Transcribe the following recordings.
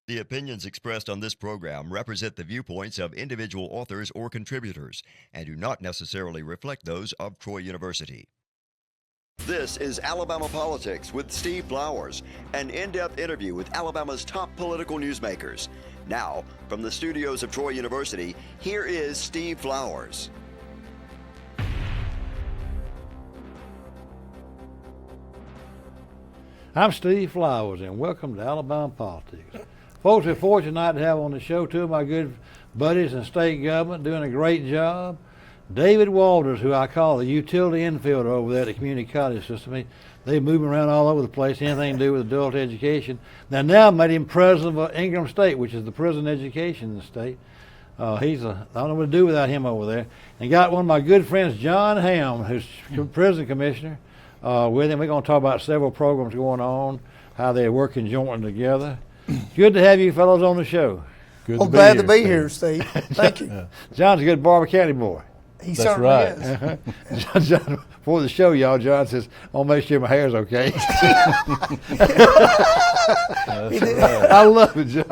The opinions expressed on this program represent the viewpoints of individual authors or contributors and do not necessarily reflect those of Troy University. This is Alabama Politics with Steve Flowers, an in-depth interview with Alabama's top political newsmakers. Now, from the studios of Troy University, here is Steve Flowers. I'm Steve Flowers, and welcome to Alabama Politics. Folks, we're fortunate tonight to have on the show two of my good buddies in state government doing a great job. David Walters, who I call the utility infielder over there at the community college system. They're moving around all over the place, anything to do with adult education. Now made him president of Ingram State, which is the prison education in the state. I don't know what to do without him over there. And got one of my good friends, John Hamm, who's prison commissioner, with him. We're going to talk about several programs going on, how they're working jointly together. Good to have you fellows on the show. Well, glad to be here, Steve. Thank you. John's a good Barber County boy. He certainly is. Uh-huh. John, before the show, y'all, John says, I'll make sure my hair's okay. I love it, John.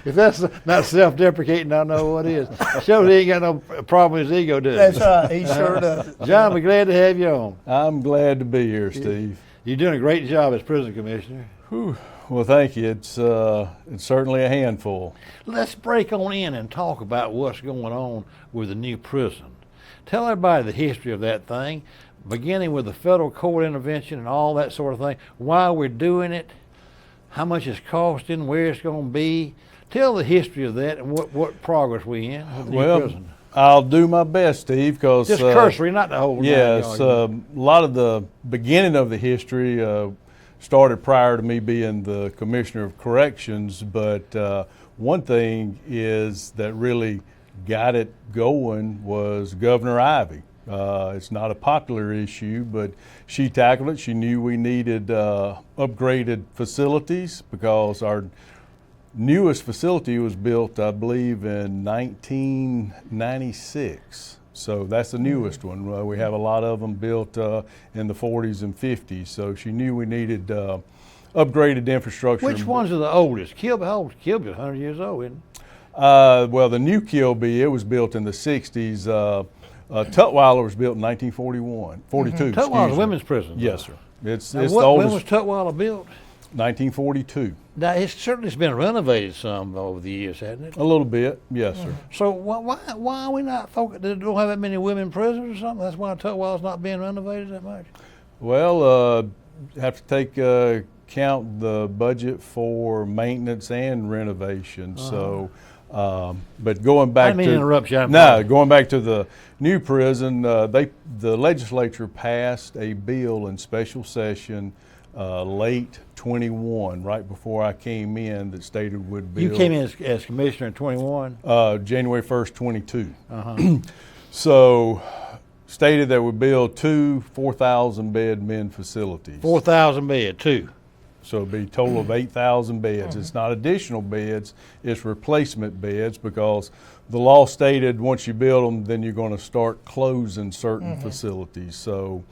If that's not self-deprecating, I know what is. Shows he ain't got no problem with his ego, does he? That's right. He sure does. John, we're glad to have you on. I'm glad to be here, Steve. You're doing a great job as prison commissioner. Whew. Well, thank you. It's certainly a handful. Let's break on in and talk about what's going on with the new prison. Tell everybody the history of that thing, beginning with the federal court intervention and all that sort of thing, why we're doing it, how much it's costing, where it's going to be. Tell the history of that and what progress we in with the new prison. I'll do my best, Steve, because just cursory, not the whole. Yes, a lot of the beginning of the history started prior to me being the Commissioner of Corrections, but one thing is that really got it going was Governor Ivey. It's not a popular issue, but she tackled it. She knew we needed upgraded facilities because our newest facility was built, I believe, in 1996. So that's the newest one. We have a lot of them built in the 40s and 50s. So she knew we needed upgraded infrastructure. Which ones are the oldest? Kilby's 100 years old, isn't it? Well, the new Kilby, it was built in the 60s. Tutwiler was built in 1941, 42. Mm-hmm. Tutwiler's a women's prison. Yes, sir. It's the oldest. When was Tutwiler built? 1942. Now, it's certainly been renovated some over the years, hasn't it? A little bit, yes, sir. So why are we not focused? They don't have that many women prisoners or something? That's why Tutwiler's not being renovated that much? Well, have to take count the budget for maintenance and renovation. So. But going back I didn't mean to interrupt you. Going back to the new prison, the legislature passed a bill in special session late 21, right before I came in, that stated would build. You came in as commissioner in 21? January 1st, 22. Uh-huh. So stated that we build two 4,000 bed men facilities. 4,000 bed, two. So it'd be a total of 8,000 beds. It's not additional beds, it's replacement beds, because the law stated once you build them, then you're going to start closing certain facilities. So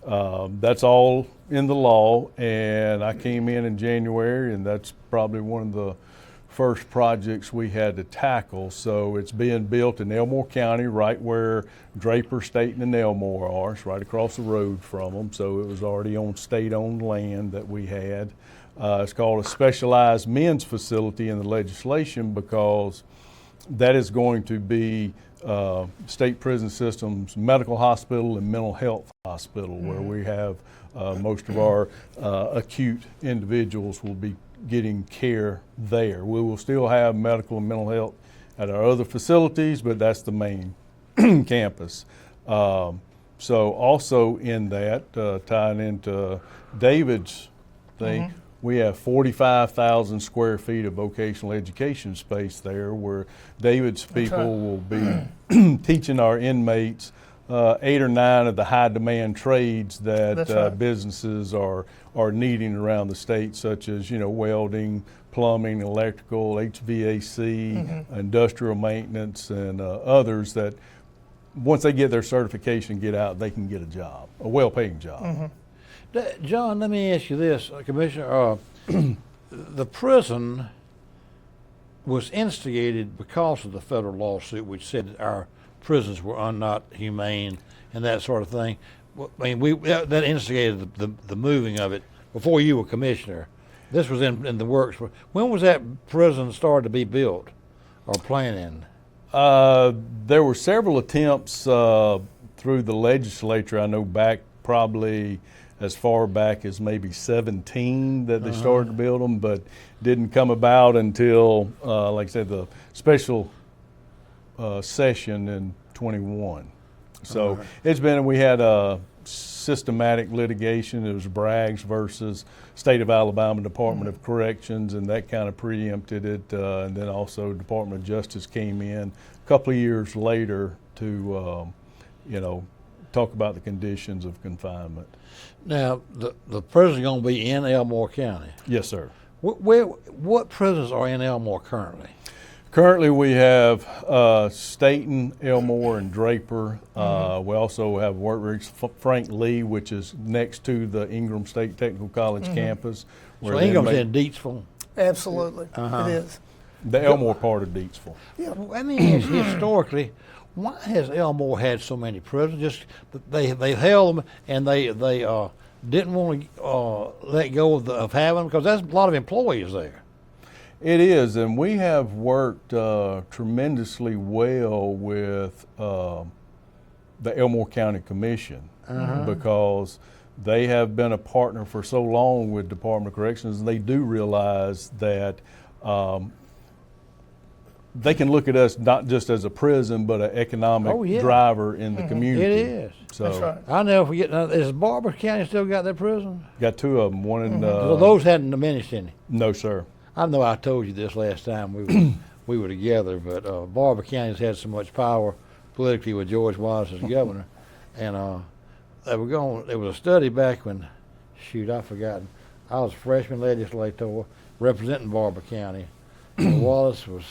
that's all in the law, and I came in January, and that's probably one of the first projects we had to tackle. So it's being built in Elmore County, right where Draper, Staten, and Elmore are. It's right across the road from them. So it was already on state-owned land that we had. It's called a specialized men's facility in the legislation because that is going to be state prison system's medical hospital and mental health hospital, where we have most of our acute individuals will be getting care there. We will still have medical and mental health at our other facilities, but that's the main campus. So also in that, tying into David's thing, we have 45,000 square feet of vocational education space there, where David's people will be teaching our inmates 8 or 9 of the high demand trades that businesses are needing around the state, such as, welding, plumbing, electrical, HVAC, industrial maintenance, and others that once they get their certification, get out, they can get a job, a well-paying job. John, let me ask you this, Commissioner. The prison was instigated because of the federal lawsuit, which said that our prisons were not humane and that sort of thing. I mean, that instigated the moving of it before you were commissioner. This was in the works. When was that prison started to be built or planning? There were several attempts through the legislature. I know back probably as far back as maybe 17 that they started to build them, but didn't come about until, like I said, the special session in 21. So it's been, we had a systematic litigation. It was Braggs versus State of Alabama Department of Corrections, and that kind of preempted it. And then also Department of Justice came in a couple of years later to, talk about the conditions of confinement. Now, the prison's going to be in Elmore County. Yes, sir. What prisons are in Elmore currently? Currently, we have Staten, Elmore, and Draper. We also have Workridge Frank Lee, which is next to the Ingram State Technical College campus. So Ingram's in Deatsville? Absolutely, it is. The Elmore part of Deatsville. Yeah. Well, I mean, historically, why has Elmore had so many prisons? Just they held them and they didn't want to let go of having them, because that's a lot of employees there. It is, and we have worked tremendously well with the Elmore County Commission because they have been a partner for so long with Department of Corrections, and they do realize that they can look at us not just as a prison, but an economic driver in the community. It is. So That's right. I'll never forget. Is Barber County still got their prison? got two of them. One in. So those hadn't diminished any. No, sir. I know I told you this last time we were together, but Barber County's had so much power politically with George Wallace as governor, and they were going. There was a study back when, I've forgotten. I was a freshman legislator representing Barber County. And Wallace was.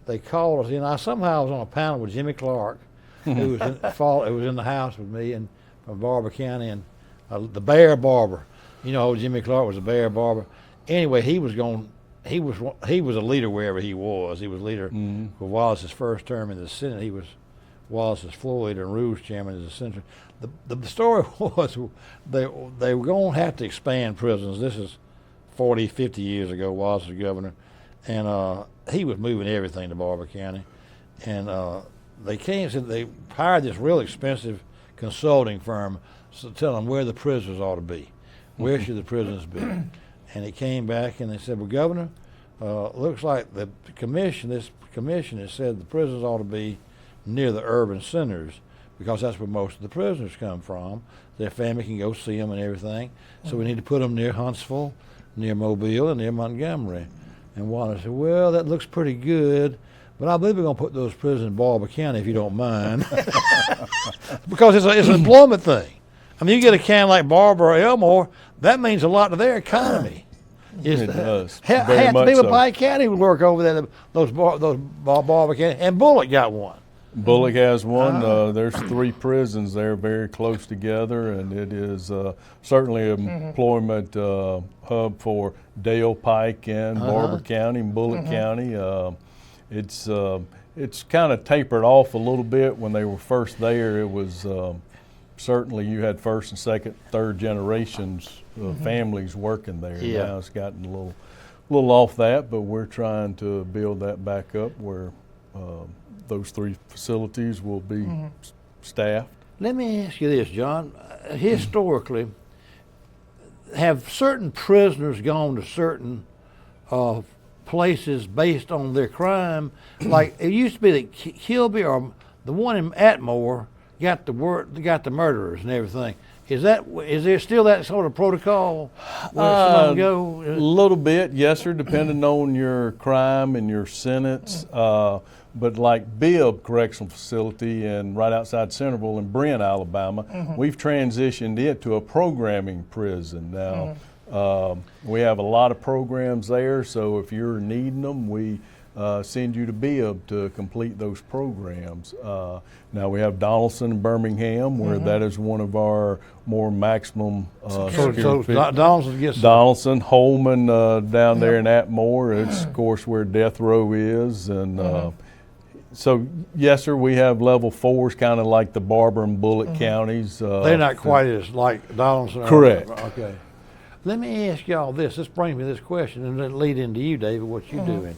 They called us in. Somehow was on a panel with Jimmy Clark, who was in the House with me and from Barber County, and the Bear Barber. You know, Jimmy Clark was a Bear Barber. Anyway, he was a leader wherever he was. He was leader for Wallace's first term in the Senate. He was Wallace's floor leader and Rules chairman as the senator. The story was they were going to have to expand prisons. This is 40, 50 years ago. Wallace was governor, and he was moving everything to Barber County, and they came and said they hired this real expensive consulting firm to tell them where the prisoners ought to be, where should the prisoners be, and they came back and they said, well, Governor, looks like this commission has said the prisoners ought to be near the urban centers because that's where most of the prisoners come from. Their family can go see them and everything, so we need to put them near Huntsville, near Mobile, and near Montgomery. And Wallace said, well, that looks pretty good, but I believe we're going to put those prisons in Barber County if you don't mind. Because it's an employment thing. I mean, you get a county like Barber or Elmore, that means a lot to their economy. It does. Half the people in Pike County would work over there, those Barber County, and Bullock got one. Bullock has one. There's 3 prisons there very close together, and it is certainly an employment hub for Dale, Pike, and Barber County and Bullock County. It's kind of tapered off a little bit. When they were first there, it was certainly you had first and second, third generations of families working there. Yeah. Now it's gotten a little off that, but we're trying to build that back up where those 3 facilities will be staffed. Let me ask you this, John. Historically, have certain prisoners gone to certain places based on their crime? Like it used to be that Kilby or the one in Atmore got the murderers and everything. Is there still that sort of protocol where some of them go? A little bit, yes, sir, depending on your crime and your sentence. But like Bibb Correctional Facility and right outside Centerville in Brent, Alabama, we've transitioned it to a programming prison now. We have a lot of programs there, so if you're needing them, we send you to bib to complete those programs. Now we have Donaldson and Birmingham, where that is one of our more maximum security. So Donaldson gets Donaldson, Holman down there in Atmore. It's of course where death row is, and so yes, sir. We have level 4s, kind of like the Barber and Bullitt counties. they're not quite as like Donaldson. Correct. Okay. Let me ask y'all this. This brings me to this question, and then lead into you, David, what you doing.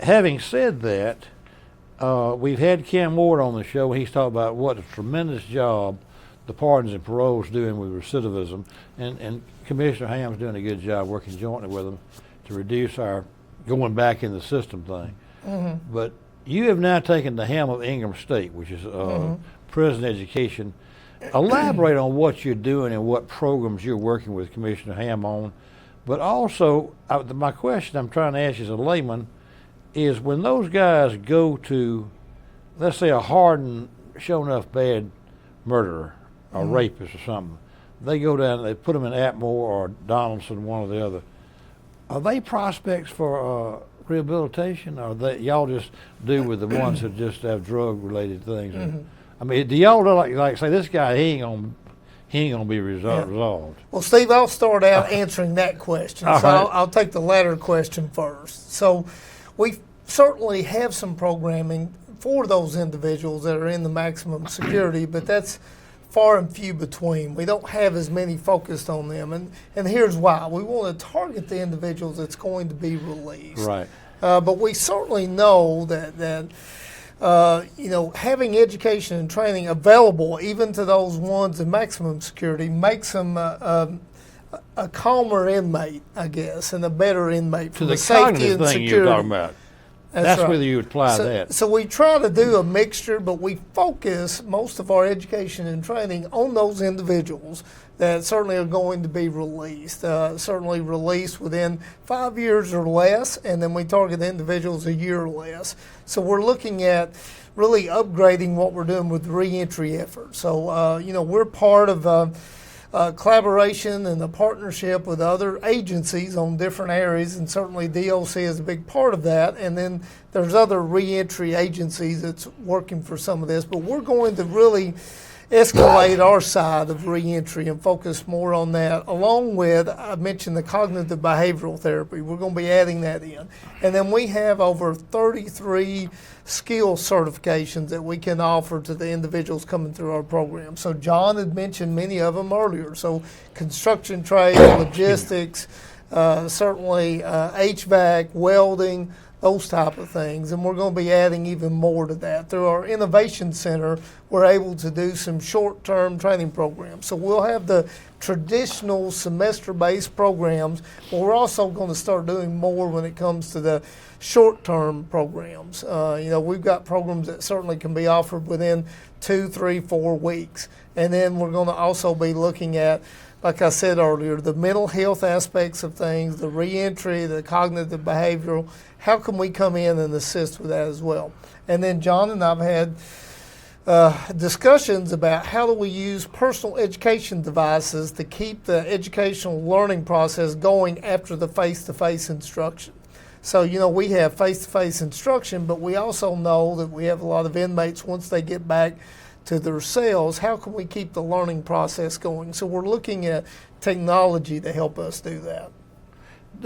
Having said that, we've had Ken Ward on the show, and he's talked about what a tremendous job the pardons and paroles doing with recidivism, and Commissioner Hamm's doing a good job working jointly with them to reduce our going back in the system thing. But you have now taken the helm of Ingham State, which is prison education. Elaborate on what you're doing and what programs you're working with Commissioner Hamm on. But also, my question I'm trying to ask you as a layman is when those guys go to, let's say, a hardened, show enough bad murderer or rapist or something, they go down, they put them in Atmore or Donaldson, one or the other. Are they prospects for rehabilitation, or that y'all just do with the ones that just have drug-related things? I mean, do y'all like say this guy he ain't gonna be resolved? Well, Steve, I'll start out answering that question. All So right. I'll take the latter question first. So we certainly have some programming for those individuals that are in the maximum security, but that's far and few between. We don't have as many focused on them, and here's why. We want to target the individuals that's going to be released. Right. But we certainly know that having education and training available even to those ones in maximum security makes them a calmer inmate, I guess, and a better inmate To for the the safety cognitive and thing security. you're talking about. That's right. whether you apply so, that. So we try to do a mixture, but we focus most of our education and training on those individuals that certainly are going to be released, certainly released within 5 years or less, and then we target individuals a year or less. So we're looking at really upgrading what we're doing with reentry efforts. So, we're part of collaboration and a partnership with other agencies on different areas, and certainly DOC is a big part of that. And then there's other reentry agencies that's working for some of this, but we're going to really escalate our side of reentry and focus more on that, along with, I mentioned the cognitive behavioral therapy. We're going to be adding that in. And then we have over 33 skill certifications that we can offer to the individuals coming through our program. So John had mentioned many of them earlier. So construction trade, logistics, certainly HVAC, welding, those type of things, and we're going to be adding even more to that. Through our Innovation Center, we're able to do some short-term training programs. So we'll have the traditional semester-based programs, but we're also going to start doing more when it comes to the short-term programs. We've got programs that certainly can be offered within 2, 3, 4 weeks. And then we're going to also be looking at, like I said earlier, the mental health aspects of things, the reentry, the cognitive behavioral. How can we come in and assist with that as well? And then John and I've had discussions about how do we use personal education devices to keep the educational learning process going after the face-to-face instruction. So, we have face-to-face instruction, but we also know that we have a lot of inmates once they get back to their cells. How can we keep the learning process going? So we're looking at technology to help us do that.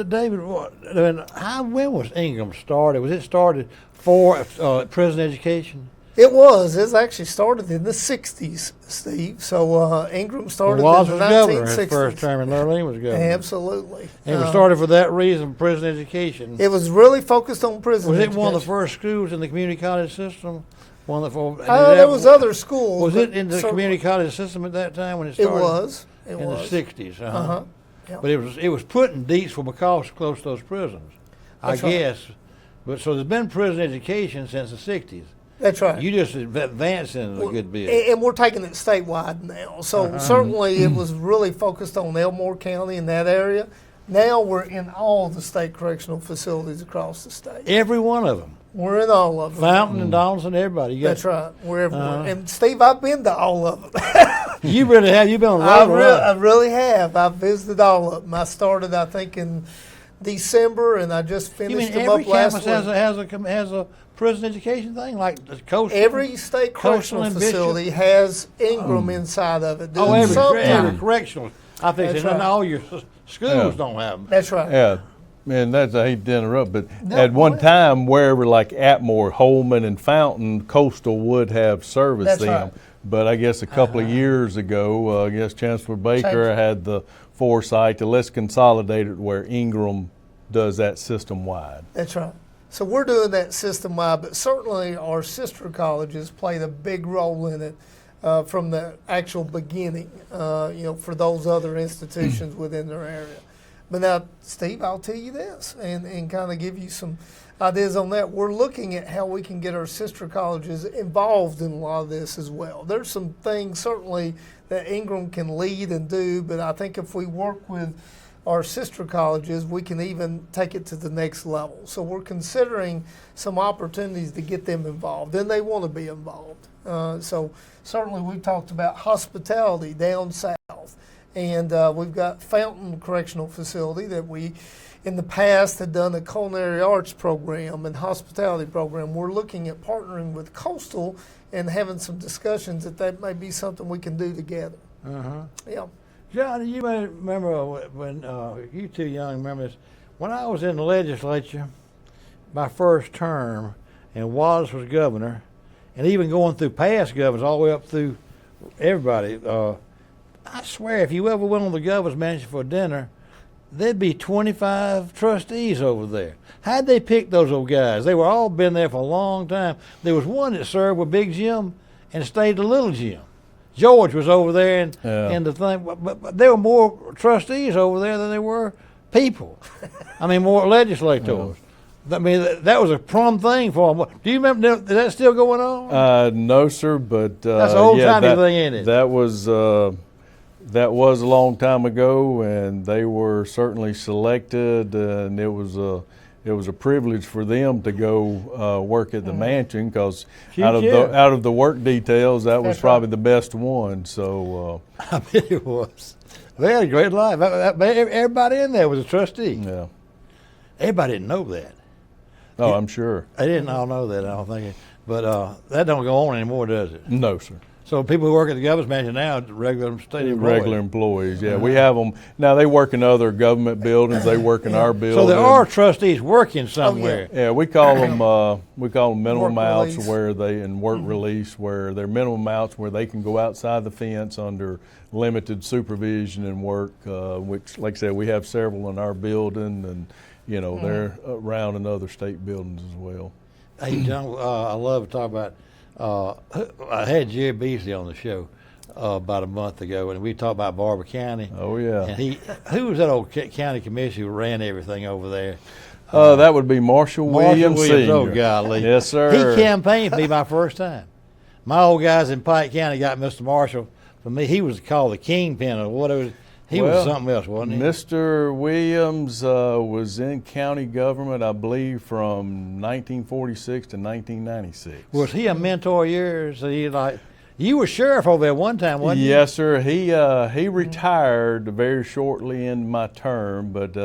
David, when was Ingham started? Was it started for prison education? It was. It actually started in the 60s, Steve. So Ingram started Was in the governor 1960s. his first term, and Lurleen was governor. Absolutely. And it was started for that reason, prison education. It was really focused on prison Was it education. one of the first schools in the community college system? There was other schools. Was but it in the certainly- community college system at that time when it It started? was. It in was. the 60s. Uh-huh. Yep. But it was put in Deatsville because it's close to those prisons, That's I right. guess. But so there's been prison education since the 60s. That's right. You just advanced in it a good bit. And we're taking it statewide now. So certainly it was really focused on Elmore County in that area. Now we're in all the state correctional facilities across the state. Every one of them. We're in all of them. Fountain and Donaldson, everybody. You got- That's right. We're everywhere. And Steve, I've been to all of them. You really have. You've been on the I, road. I really have. I've visited all of them. I started, I think, in December, and I just You finished mean them every up last campus week. has a prison education thing, like the coastal? Every state Coastal correctional and facility has Ingram inside of it. Oh, doing every something. correctional. I think That's none right. all your schools don't have them. That's right. Yeah, and that's, I hate to interrupt, but No, at go one ahead. time, wherever like Atmore, Holman, and Fountain, Coastal would have serviced That's them. right. But I guess a couple of years ago, I guess Chancellor Baker Changed. had the foresight to let's consolidate it where Ingram does that system wide. That's right. So we're doing that system wide, but certainly our sister colleges played a big role in it from the actual beginning, for those other institutions within their area. But now, Steve, I'll tell you this and kind of give you some ideas on that. We're looking at how we can get our sister colleges involved in a lot of this as well. There's some things certainly that Ingram can lead and do, but I think if we work with our sister colleges, we can even take it to the next level. So we're considering some opportunities to get them involved, and they want to be involved. So certainly we've talked about hospitality down south, and we've got Fountain Correctional Facility that we in the past had done a culinary arts program and hospitality program. We're looking at partnering with Coastal and having some discussions that may be something we can do together. Yeah. John, you may remember when you too young remember this. When I was in the legislature, my first term, and Wallace was governor, and even going through past governors all the way up through everybody, I swear if you ever went on the governor's mansion for dinner, there'd be 25 trustees over there. How'd they pick those old guys? They were all been there for a long time. There was one that served with Big Jim and stayed to Little Jim. George was over there and the thing, but there were more trustees over there than there were people. I mean, more legislators. I mean, that was a prom thing for them. Do you remember, is that still going on? No, sir, but That's an old-timey thing, ain't it? That was a long time ago, and they were certainly selected, and it was a privilege for them to go work at the mansion because out of the work details, that was probably the best one. So I bet it was. They had a great life. Everybody in there was a trustee. yeah. Everybody didn't know that. Oh, I'm sure. They didn't all know that, I don't think. But that don't go on anymore, does it? No, sir. So people who work at the governor's mansion now are regular state employees. Regular employees, yeah. We have them now. They work in other government buildings. They work in our building. So there are trustees working somewhere. Yeah, we call them minimum Work outs release. where they and work release where they're minimum outs where they can go outside the fence under limited supervision and work. Which, like I said, we have several in our building, and they're around in other state buildings as well. Hey, John, I love to talk about. I had Jerry Beasley on the show about a month ago, and we talked about Barber County. Oh yeah. And who was that old county commissioner who ran everything over there? That would be Marshall Williams Sr. Oh, golly. Yes, sir. He campaigned for me my first time. My old guys in Pike County got Mr. Marshall for me. He was called the kingpin or whatever. He was something else, wasn't he? Mr. Williams was in county government, I believe, from 1946 to 1996. Was he a mentor of yours? You were sheriff over there one time, wasn't you? Yes, sir. He retired very shortly in my term, but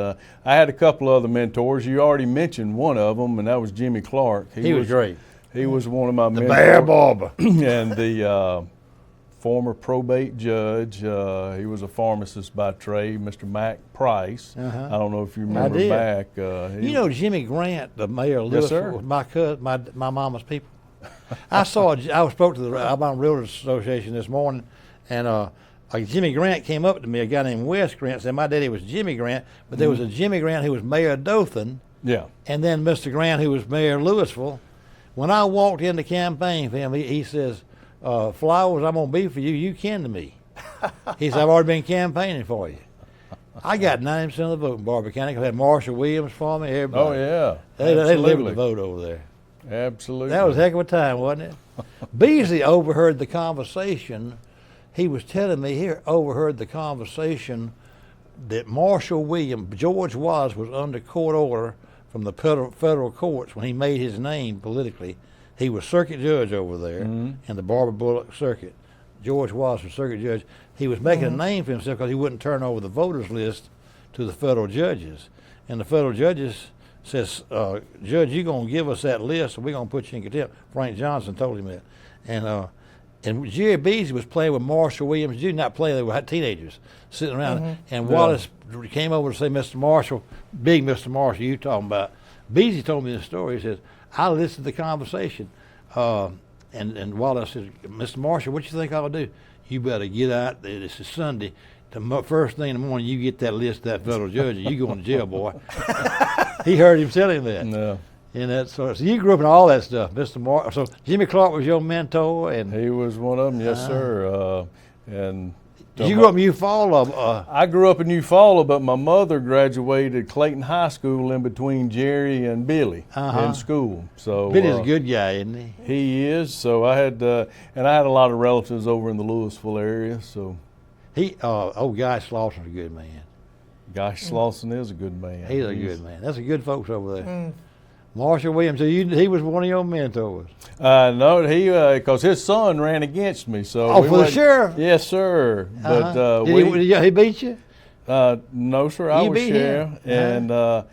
I had a couple other mentors. You already mentioned one of them, and that was Jimmy Clark. He was great. He was one of my mentors. Bear Barber. And the former probate judge. He was a pharmacist by trade, Mr. Mac Price. Uh-huh. I don't know if you remember did. Mac. You know Jimmy Grant, the mayor of Louisville, sir. was my cousin, my mama's people. I spoke to the Alabama Realtors Association this morning, and Jimmy Grant came up to me, a guy named Wes Grant, said my daddy was Jimmy Grant, but there was a Jimmy Grant who was mayor of Dothan, Yeah. and then Mr. Grant who was mayor of Louisville. When I walked in to campaign for him, he says, Flowers, I'm going to be for you. You kin to me. He said, I've already been campaigning for you. I got 90% of the vote in Barber County. I had Marshall Williams for me, everybody. Oh, yeah. They lived Absolutely. the vote over there. Absolutely. That was a heck of a time, wasn't it? Beasley overheard the conversation. He was telling me he overheard the conversation that Marshall Williams, George was under court order from the federal courts when he made his name politically. He was circuit judge over there in the Barber Bullock Circuit. George Wallace was circuit judge, he was making a name for himself because he wouldn't turn over the voters list to the federal judges. And the federal judges says, Judge, you're going to give us that list, or we're going to put you in contempt. Frank Johnson told him that. And Jerry Beasley was playing with Marshall Williams Jr., not playing, they were teenagers sitting around. And Wallace came over to say, Mr. Marshall, big Mr. Marshall, you talking about. Beasley told me this story. He says, I listened to the conversation. And Wallace said, Mr. Marshall, what you think I'll do? You better get out there. This is Sunday. The first thing in the morning, you get that list of that federal judge, and you going to jail, boy. He heard him tell him that. No. And that so you grew up in all that stuff, Mr. Mark. So Jimmy Clark was your mentor, and He was one of them, yes, sir. And you grew up in Eufaula. I grew up in Eufaula, but my mother graduated Clayton High School in between Jerry and Billy in school. So Billy's a good guy, isn't he? He is. So I had, and I had a lot of relatives over in the Louisville area. So Guy Slauson's a good man. Guy Slauson is a good man. He's a good man. That's a good folks over there. Marshall Williams, so he was one of your mentors. No, he because his son ran against me. So for the sheriff? Yes, sir. But Did he beat you? No, sir. I You was beat sheriff, him? and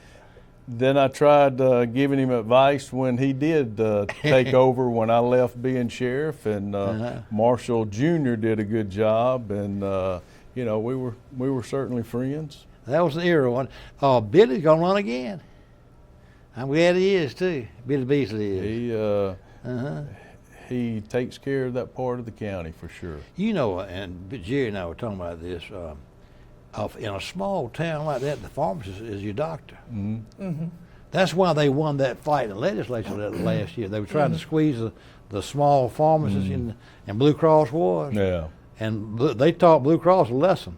then I tried giving him advice when he did take over when I left being sheriff, and Marshall Jr. did a good job, and we were certainly friends. That was the era one. Billy's gonna run again. I'm glad he is too. Billy Beasley is. He takes care of that part of the county for sure. You know, and Jerry and I were talking about this. In a small town like that, the pharmacist is your doctor. That's why they won that fight in the legislature last year. They were trying to squeeze the small pharmacists in, and Blue Cross was. Yeah. And they taught Blue Cross a lesson.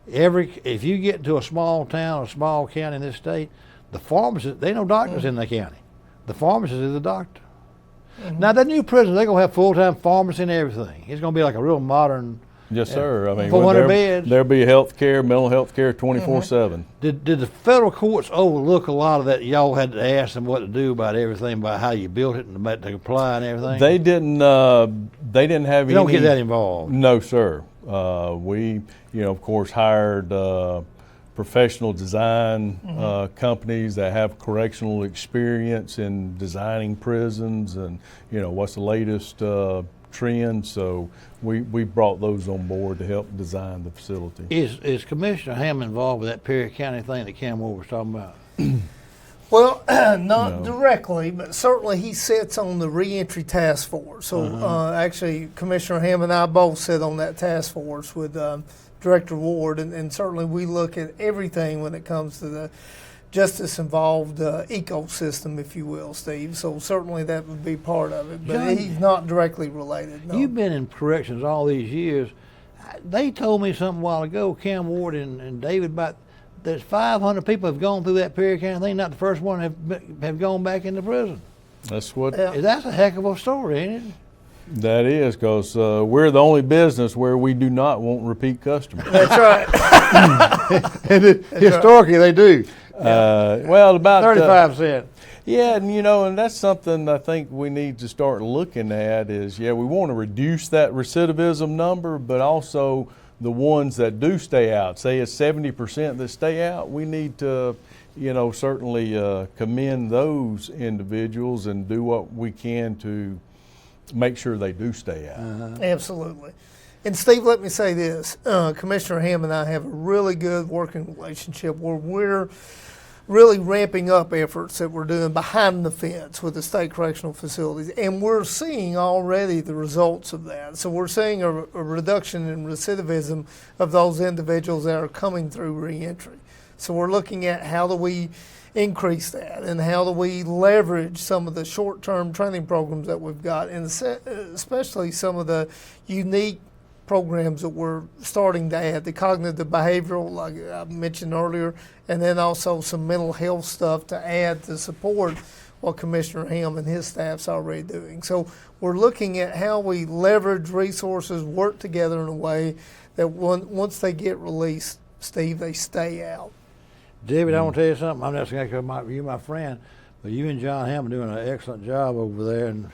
If you get into a small town, a small county in this state, the pharmacist, they no doctors in the county. The pharmacist is the doctor. Now, that new prison, they're going to have full-time pharmacy and everything. It's going to be like a real modern. Yes, sir. I mean, 400 beds. There'll be health care, mental health care 24/7. Did the federal courts overlook a lot of that? Y'all had to ask them what to do about everything, about how you built it and about to comply and everything? They didn't have You don't get that involved. No, sir. We, of course, hired professional design companies that have correctional experience in designing prisons and, what's the latest trend. So we brought those on board to help design the facility. Is Commissioner Hamm involved with that Perry County thing that Cam Moore was talking about? Well, not directly, but certainly he sits on the reentry task force. So actually, Commissioner Hamm and I both sit on that task force with Director Ward, and certainly we look at everything when it comes to the justice-involved ecosystem, if you will, Steve. So certainly that would be part of it, but John, he's not directly related. No. You've been in corrections all these years. They told me something a while ago, Cam Ward and David, about there's 500 people have gone through that Perry County thing. Not the first one have gone back into prison. That's what. That's a heck of a story, ain't it? That is, because we're the only business where we do not want repeat customers. That's right. And historically, they do. Well, about 35%. Yeah, and that's something I think we need to start looking at is, we want to reduce that recidivism number, but also the ones that do stay out. Say it's 70% that stay out, we need to, certainly commend those individuals and do what we can to make sure they do stay out. Absolutely. And Steve, let me say this. Commissioner Hamm and I have a really good working relationship where we're really ramping up efforts that we're doing behind the fence with the state correctional facilities. And we're seeing already the results of that. So we're seeing a reduction in recidivism of those individuals that are coming through reentry. So we're looking at how do we increase that and how do we leverage some of the short-term training programs that we've got, and especially some of the unique programs that we're starting to add, the cognitive behavioral, like I mentioned earlier, and then also some mental health stuff to add to support what Commissioner Hamm and his staff's already doing. So we're looking at how we leverage resources, work together in a way that once they get released, Steve, they stay out. David, I want to tell you something. I'm not saying you're my friend, but you and John Hamm are doing an excellent job over there, and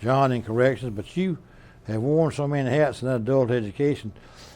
John in corrections, but you have worn so many hats in adult education,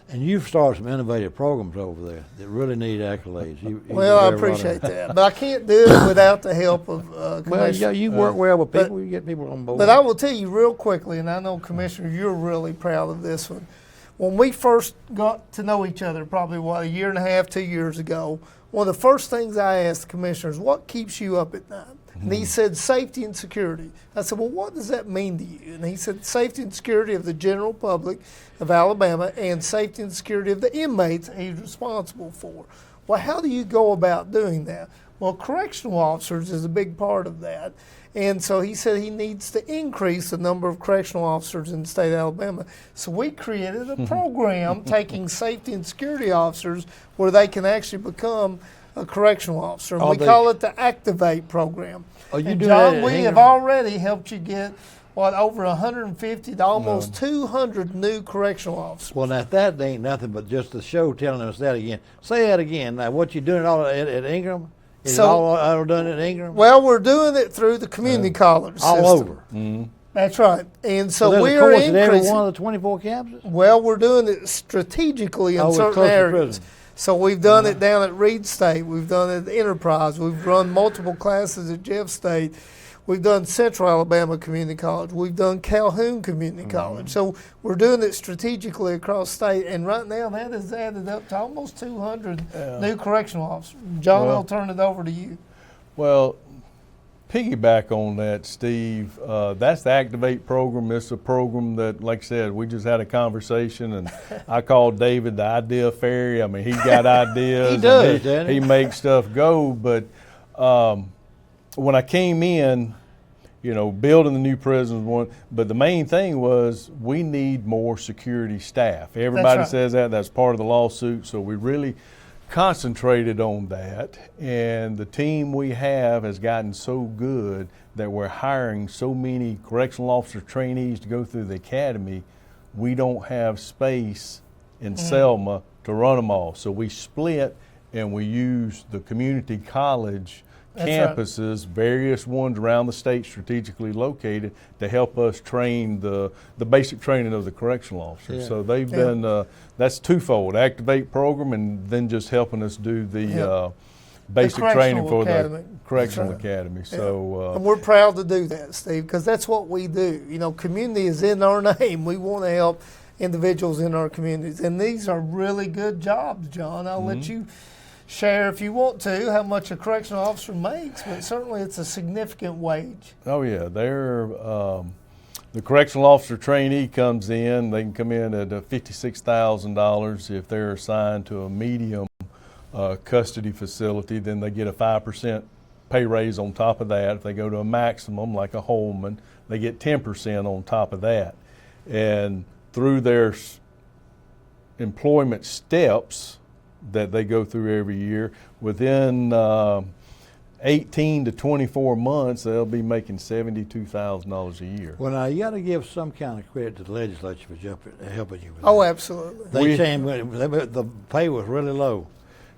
and you've started some innovative programs over there that really need accolades. Well, I appreciate that, but I can't do it without the help of Well, Commissioner. you work well with people. You get people on board. But I will tell you real quickly, and I know, Commissioner, you're really proud of this one. When we first got to know each other, probably, a year and a half, 2 years ago, one of the first things I asked the commissioners, what keeps you up at night? And he said, safety and security. I said, well, what does that mean to you? And he said, safety and security of the general public of Alabama and safety and security of the inmates he's responsible for. Well, how do you go about doing that? Well, correctional officers is a big part of that. And so he said he needs to increase the number of correctional officers in the state of Alabama. So we created a program taking safety and security officers where they can actually become a correctional officer. And we call it the Activate program. Oh, you and do John, that we at have already helped you get, over 150 to almost No. 200 new correctional officers. Well, now that ain't nothing but just the show telling us that again. Say that again. Now, what you doing all at Ingram? Is So- it all done at Ingram? Well, we're doing it through the community college all system. over. That's right. And so there's we a are course at every increasing. one of the 24 campuses? Well, we're doing it strategically in Oh, it's certain close to areas. prison. So we've done it down at Reed State. We've done it at Enterprise. We've run multiple classes at Jeff State. We've done Central Alabama Community College. We've done Calhoun Community College. So we're doing it strategically across state. And right now that has added up to almost 200 new correctional officers. John, I'll turn it over to you. Well, piggyback on that, Steve, that's the Activate program. It's a program that, like I said, we just had a conversation, and I called David the idea fairy. I mean, he's got ideas. He does, and doesn't he? He makes stuff go. But when I came in, building the new prisons, but the main thing was we need more security staff. Everybody right. says that. That's part of the lawsuit. So we really concentrated on that, and the team we have has gotten so good that we're hiring so many correctional officer trainees to go through the academy. We don't have space in Selma to run them all, so we split and we use the community college campuses, various ones around the state strategically located, to help us train the basic training of the correctional officers. Yeah. So they've been, that's twofold, Activate program and then just helping us do the basic training for Academy. the correctional That's right. academy. So And we're proud to do that, Steve, because that's what we do. Community is in our name. We want to help individuals in our communities. And these are really good jobs, John. I'll let you share, if you want to, how much a correctional officer makes, but certainly it's a significant wage. Oh yeah, they're the correctional officer trainee comes in. They can come in at $56,000 if they're assigned to a medium custody facility. Then they get a 5% pay raise on top of that. If they go to a maximum, like a Holman, they get 10% on top of that. And through their employment steps that they go through every year, within 18 to 24 months, they'll be making $72,000 a year. Well, now, you got to give some kind of credit to the legislature for helping you with Oh, that. absolutely. They changed, the pay was really low.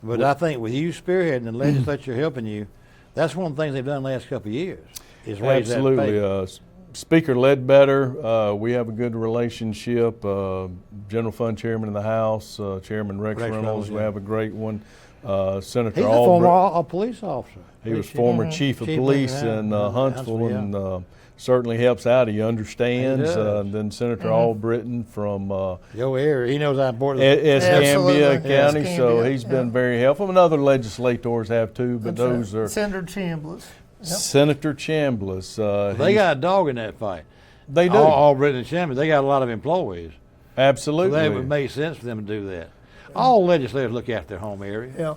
But I think with you spearheading the legislature helping you, that's one of the things they've done the last couple of years, is raise that Absolutely. pay. Speaker Ledbetter, we have a good relationship. General Fund Chairman of the House, Chairman Rex Reynolds, we yeah. have a great one. Senator He's a former Albrecht, police officer. he was former chief of Chief of police police, in Huntsville, yeah. and certainly helps out. He understands. He does. And then Senator Albritton from Your area, he knows how important Escambia Absolutely. County, so Escambia, he's been yeah. very helpful. And other legislators have too, but That's those right. are Senator Chambliss. Yep. Senator Chambliss. They got a dog in that fight. They do. All Britain and Champions, they got a lot of employees. So Absolutely. that would make sense for them to do that. All legislators look after their home area. Yeah.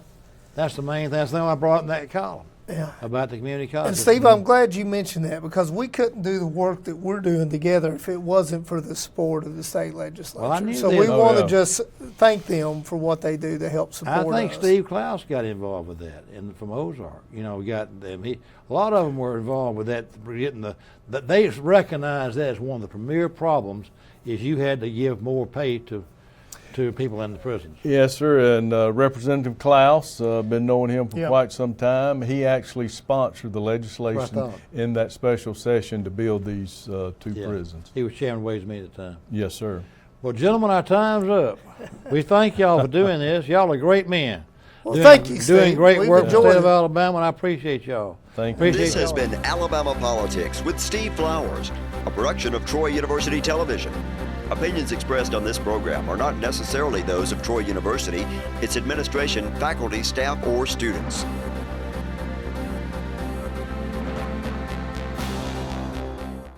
That's the main thing. That's the thing I brought in that column Yeah. about the community college. And Steve, I'm glad you mentioned that, because we couldn't do the work that we're doing together if it wasn't for the support of the state legislature. Well, I knew so that. we Oh, want yeah. to just thank them for what they do to help support I think us. Steve Klaus got involved with that, and from Ozark. We got them. A lot of them were involved with that. Getting they recognized that as one of the premier problems is you had to give more pay to to people in the prisons. Yes, sir. And Representative Klaus, been knowing him for Yep. quite some time. He actually sponsored the legislation thought. in that special session to build these two Yeah. prisons. He was chairman of Ways and Means at the time. Yes, sir. Well, gentlemen, our time's up. We thank y'all for doing this. Y'all are great men. Well, thank you, Doing Steve. great We've work in the enjoyed state of it. Alabama, and I appreciate y'all. Thank you. Appreciate This has y'all. been Alabama Politics with Steve Flowers, a production of Troy University Television. Opinions expressed on this program are not necessarily those of Troy University, its administration, faculty, staff, or students.